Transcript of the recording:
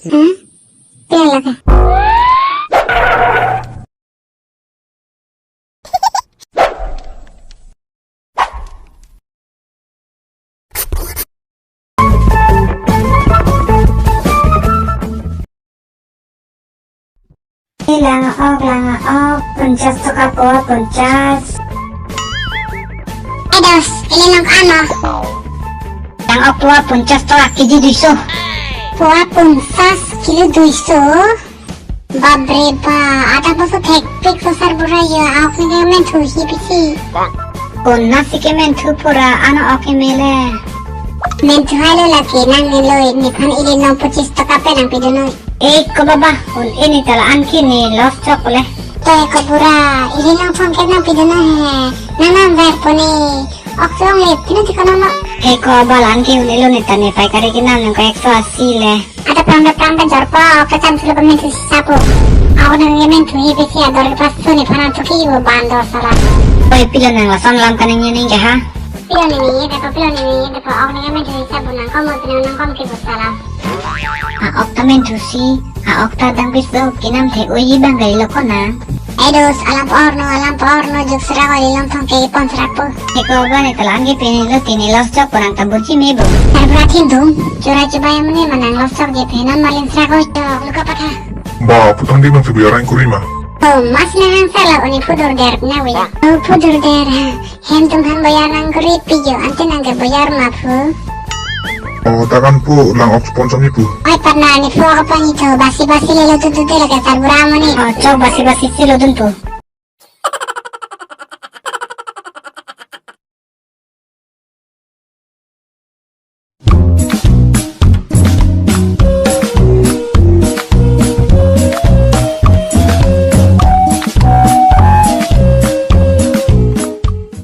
Pila ka. Langaok, puncas to kapo, puncas. Dos, ilinong ano? Langaok pua, puncas to kiji duiso. Pua, puncas, kilo duiso. Babre ba, ada boso tekpik sosar burayo, aku ni men tu hipisi. Konna sike men tu pura, ano oke mele. Men tu halo laki, nang niloy, nipan ilinong pucis to kape nang pidunoy. Ko baba, ini talaan kini los chokole. Toy ko pura, ilinong pangkit nang pidunoy he. Nanang verpo ni, oksong lip, pinuti ko nama. Ko balan ki unilo nita ni pai kari kinam nang ko 180 le. Ada prangda jorpo, kecam sulu pementu sapu. Aku nang yementu hibisi ador pasu ni panan tuki ibu bando salah. Toy pilo nang lason lam kanang yening ha. Pilo ni, depo aku nang yementu sapu nang komo tinang nang kom kibu salah. Okta mentusi, okta dang biso kinam te uyi banggai loko na. Dos alam porno juk serako lilang tongke ipon serapu. Eko bane talangi penilo tini los jok porang tabuci mebu. Terberati dum, cura coba yang meni menang los jok jepenan malin serako jok luka patah. Ba, putang di bang sebiaran kurima. Mas nang salah uni pudur der nawi. Pudur der, hentum han boyar nang kuripi jo ante nang boyar mapu. Takkan pu lang ok sponsor nipu. Oi pernah ni fu apa ni tu basi lelo tu lagi tarburamu ni. Cok basi silo tu.